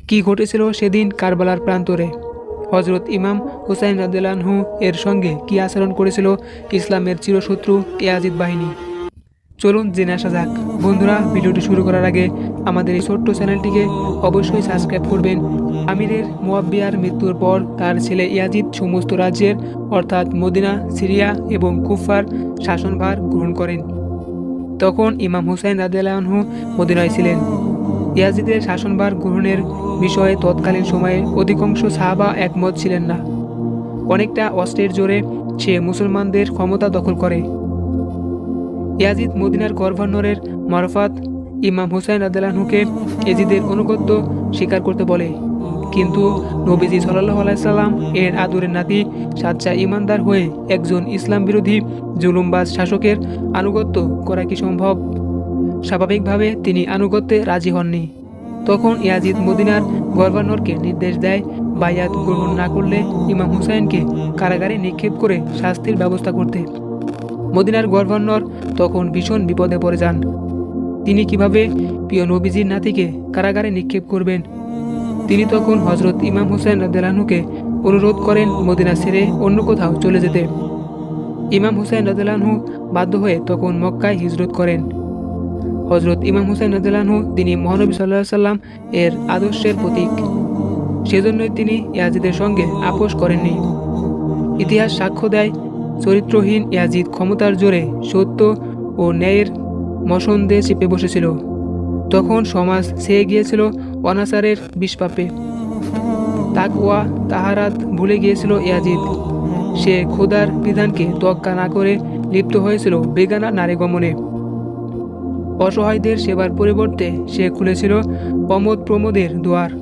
কি ঘটেছিল সেদিন কারবালার প্রান্তরে? হজরত ইমাম হুসাইন রাদিয়াল্লাহু আনহু এর সঙ্গে কি আচরণ করেছিল ইসলামের চিরশত্রু ইয়াজিদ বাহিনী? চলুন জেনে আসা যাক। বন্ধুরা, ভিডিওটি শুরু করার আগে আমাদের এই ছোট্ট চ্যানেলটিকে অবশ্যই সাবস্ক্রাইব করবেন। আমিরের মুয়াব্বিয়ার মৃত্যুর পর তার ছেলে ইয়াজিদ সমস্ত রাজ্যের অর্থাৎ মদিনা, সিরিয়া এবং কুফার শাসনভার গ্রহণ করেন। তখন ইমাম হুসাইন রাদিয়াল্লাহু আনহু মদিনায় ছিলেন। ইয়াজিদের শাসনভার গ্রহণের বিষয়ে তৎকালীন সময়ে অধিকাংশ সাহাবা একমত ছিলেন না। অনেকটা অস্ত্রের জোরে সে মুসলমানদের ক্ষমতা দখল করে। ইয়াজিদ মদিনার গভর্নরের মারফত ইমাম হুসাইন রাদিয়াল্লাহু আনহুকে ইয়াজিদের আনুগত্য স্বীকার করতে বলে। কিন্তু নবীজি সাল্লাল্লাহু আলাইহি সাল্লাম এর আদরের নাতি সাচ্চা ইমানদার হয়ে একজন ইসলাম বিরোধী জুলুমবাজ শাসকের আনুগত্য করা কি সম্ভব? স্বাভাবিকভাবে তিনি আনুগত্যে রাজি হননি। তখন ইয়াজিদ মদিনার গভর্নরকে নির্দেশ দেয় বায়াত গ্রহণ না করলে ইমাম হুসাইনকে কারাগারে নিক্ষেপ করে শাস্তির ব্যবস্থা করতে। মদিনার গভর্নর তখন ভীষণ বিপদে পড়ে যান। তিনি কিভাবে প্রিয় নবীজির নাতিকে কারাগারে নিক্ষেপ করবেন? তিনি তখন হজরত ইমাম হুসাইন রাদিয়াল্লাহু আনহুকে অনুরোধ করেন মদিনা ছেড়ে অন্য কোথাও চলে যেতে। ইমাম হুসাইন রাদিয়াল্লাহু আনহু বাধ্য হয়ে তখন মক্কায় হিজরত করেন। হজরত ইমাম হুসাইন রাদিয়াল্লাহু আনহু তিনি মহানবী সাল্লাল্লাহু আলাইহি সাল্লাম এর আদর্শের প্রতীক। সেজন্যই তিনি ইয়াজিদের সঙ্গে আপোষ করেননি। ইতিহাস সাক্ষ্য দেয়, চরিত্রহীন ইয়াজিদ ক্ষমতার জোরে সত্য ও ন্যায়ের মসন্দে চেপে বসেছিল। তখন সমাজ ছেয়ে গিয়েছিল অনাচারের বিষপাপে। তাকওয়া তাহারাত ভুলে গিয়েছিল ইয়াজিদ। সে খোদার বিধানকে তোয়াক্কা না করে লিপ্ত হয়েছিল বেগানা নারী গমনে। অসহায়দের সেবার পরিবর্তে সে খুলেছিল অমোদ প্রমোদের দুয়ার।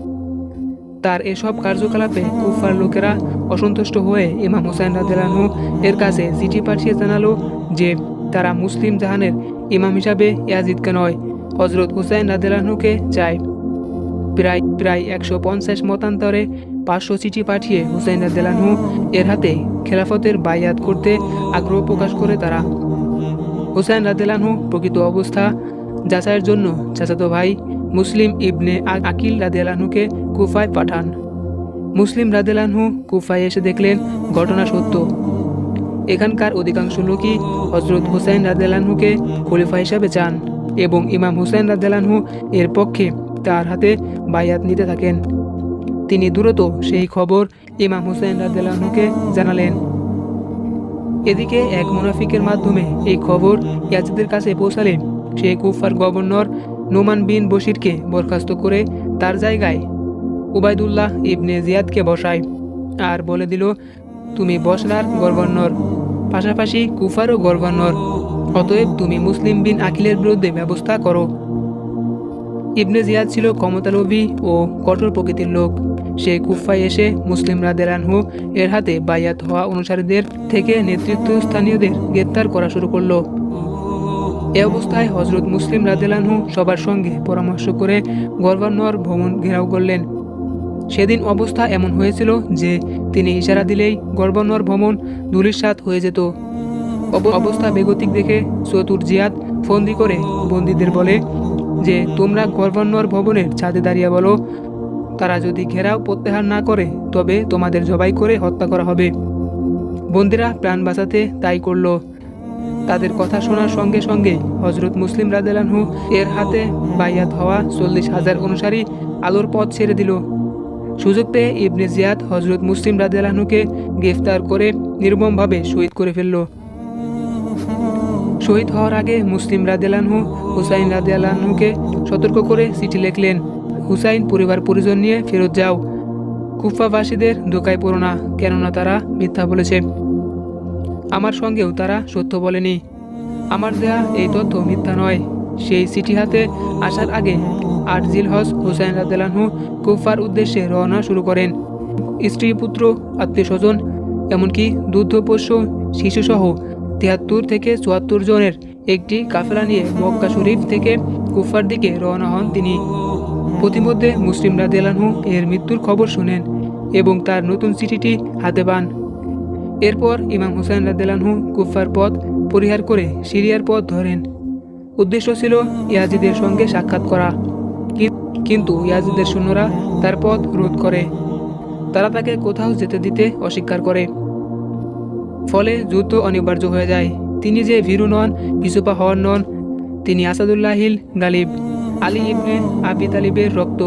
তার এসব কার্যকলাপে কুফার লোকেরা অসন্তুষ্ট হয়ে ইমাম হুসাইন রাদিয়াল্লাহু আনহু এর কাছে চিঠি পাঠিয়ে জানালো যে তারা মুসলিম জাহানের ইমাম হিসাবে ইয়াজিদকে নয়, হজরত হুসাইন রাদিয়াল্লাহু আনহুকে চায়। প্রায় 150 মতান্তরে 500 চিঠি পাঠিয়ে হুসাইন রাদিয়াল্লাহু আনহু এর হাতে খেলাফতের বায়াত করতে আগ্রহ প্রকাশ করে তারা। হুসাইন রাদিয়াল্লাহু আনহু প্রকৃত অবস্থা যাচাইয়ের জন্য চাচাতো ভাই মুসলিম ইবনে আকিল রাদিয়াল্লাহু আনহুকে কুফায় পাঠান। মুসলিম রাদিয়াল্লাহু আনহু কুফায় এসে দেখলেন ঘটনা সত্য। এখানকার অধিকাংশ লোকই হজরত হুসাইন রাদিয়াল্লাহু আনহুকে খলিফা হিসাবে চান এবং ইমাম হুসাইন রাদিয়াল্লাহু আনহু এর পক্ষে তার হাতে বায়াত নিতে থাকেন। তিনি দ্রুত সেই খবর ইমাম হুসাইন রাদিয়াল্লাহু আনহুকে জানালেন। এদিকে এক মুনাফিকের মাধ্যমে এই খবর ইয়াজিদের কাছে পৌঁছালে সে কুফার গভর্নর নোমান বিন বশিরকে বরখাস্ত করে তার জায়গায় উবাইদুল্লাহ ইবনে জিয়াদকে বসায় আর বলে দিল, তুমি বসরার গভর্নর, পাশাপাশি কুফারও গভর্নর, অতএব তুমি মুসলিম বিন আকিলের বিরুদ্ধে ব্যবস্থা করো। ইবনে জিয়াদ ছিল ক্ষমতালোভী ও কঠোর প্রকৃতির লোক। সে কুফায় এসে মুসলিম রাদিয়াল্লাহু আনহু এর হাতে বায়াত হওয়া অনুসারীদের থেকে নেতৃত্বস্থানীয়দের গ্রেপ্তার করা শুরু করলো। এ অবস্থায় হজরত মুসলিম রাদিয়াল্লাহু আনহু সবার সঙ্গে পরামর্শ করে গভর্নর ভবন ঘেরাও করলেন। সেদিন অবস্থা এমন হয়েছিল যে তিনি ইশারা দিলেই গভর্নর ভবন ধূলিসাৎ হয়ে যেত। অবস্থা বেগতিক দেখে চতুর জিয়াদ ফন্দি করে বন্দীদের বলে যে তোমরা গভর্নর ভবনের ছাদে দাঁড়িয়ে বলো, তারা যদি ঘেরাও প্রত্যাহার না করে তবে তোমাদের জবাই করে হত্যা করা হবে। বন্দীরা প্রাণ বাঁচাতে তাই করল। তাদের কথা শোনার সঙ্গে সঙ্গে হজরত মুসলিম রাদিয়াল্লাহু আনহু এর হাতে বায়াত হওয়া 40,000 অনুসারী আলোর পথ ছেড়ে দিল। সুযোগ পেয়ে ইবনে জিয়াদ হজরত মুসলিম রাদিয়াল্লাহু আনহুকে গ্রেফতার করে নির্মমভাবে শহীদ করে ফেলল। শহীদ হওয়ার আগে মুসলিম রাদিয়াল্লাহু আনহু হুসাইন রাদিয়াল্লাহু আনহুকে সতর্ক করে চিঠি লিখলেন, হুসাইন পরিবার পরিজন নিয়ে ফেরত যাও। কুফাবাসীদের ধোকায় পড়ো না, কেননা তারা মিথ্যা বলেছে। আমার সঙ্গেও তারা সত্য বলেনি। আমার দেয়া এই তথ্য মিথ্যা নয়। সেই চিঠি হাতে আসার আগে 8 জিলহজ হুসাইন রাদিয়াল্লাহু আনহু কুফার উদ্দেশ্যে রওনা শুরু করেন। স্ত্রী, পুত্র, আত্মীয় স্বজন, এমনকি দুগ্ধপোষ্য শিশুসহ 73 থেকে 74 জনের একটি কাফেলা নিয়ে মক্কা শরীফ থেকে কুফার দিকে রওনা হন তিনি। প্রতিমধ্যে মুসলিম রাদিয়াল্লাহু আনহু এর মৃত্যুর খবর শুনেন এবং তার নতুন চিঠিটি হাতে পান। এরপর ইমাম হুসাইন রাদিয়াল্লাহু আনহু কুফার পথ পরিহার করে সিরিয়ার পথ ধরেন। উদ্দেশ্য ছিল ইয়াজিদের সঙ্গে সাক্ষাৎ করা। কিন্তু ইয়াজিদের সৈন্যরা তার পথ রোধ করে। তারা তাকে কোথাও যেতে দিতে অস্বীকার করে। ফলে যুদ্ধ অনিবার্য হয়ে যায়। তিনি যে ভীরু নন, পিছুপা হওয়ার নন, তিনি আসাদুল্লাহিল গালিব, আলী ইবনে আবি তালিবের রক্ত,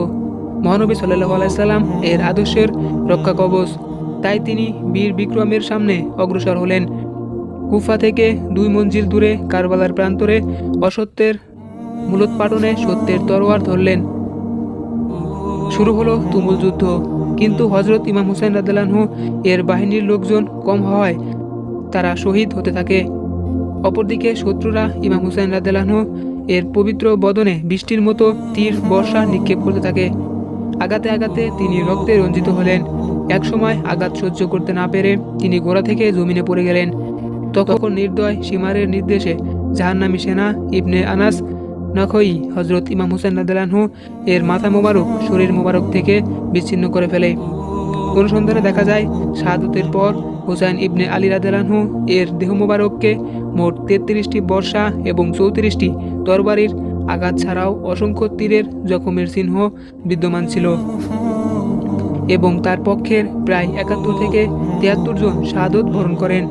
মহানবী সাল্লাল্লাহু আলাইহি সাল্লাম এর আদর্শের রক্ষা কবচ। তাই তিনি বীর বিক্রমের সামনে অগ্রসর হলেন। কুফা থেকে 2 মঞ্জিল দূরে কারবালার প্রান্তরে অসত্যের মূলোৎপাটনে সত্যের তরোয়ার ধরলেন। শুরু হলো তুমুল যুদ্ধ। কিন্তু হযরত ইমাম হুসাইন রাদিয়াল্লাহু এর বাহিনীর লোকজন কম হওয়ায় তারা শহীদ হতে থাকে। অপরদিকে শত্রুরা ইমাম হুসাইন রাদিয়াল্লাহু এর পবিত্র বদনে বৃষ্টির মতো তীর বর্ষা নিক্ষেপ করতে থাকে। আঘাতে আঘাতে তিনি রক্তে রঞ্জিত হলেন। একসময় আঘাত সহ্য করতে না পেরে তিনি ঘোড়া থেকে জমিনে পড়ে গেলেন। তখন নির্দয় সীমারের নির্দেশে জাহান্নামী সেনা ইবনে আনাস নখই হযরত ইমাম হুসাইন রাদিয়াল্লাহু এর মাথা মোবারক শরীর মোবারক থেকে বিচ্ছিন্ন করে ফেলে। অনুসন্ধানে দেখা যায় শাহাদতের পর হুসাইন ইবনে আলী রাদিয়াল্লাহু এর দেহ মোবারককে মোট 33টি বর্ষা এবং 34টি তরবারির আঘাত ছাড়াও অসংখ্য তীরের জখমের চিহ্ন বিদ্যমান ছিল এবং তার পক্ষের প্রায় 71 থেকে 73 জন শাহাদত বরণ করেন।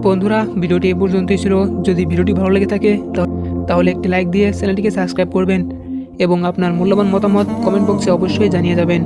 বন্ধুরা, ভিডিওটি এ পর্যন্তই ছিল। যদি ভিডিওটি ভালো লেগে থাকে তাহলে একটি লাইক দিয়ে চ্যানেলটিকে সাবস্ক্রাইব করবেন এবং আপনার মূল্যবান মতামত কমেন্ট বক্সে অবশ্যই জানিয়ে যাবেন।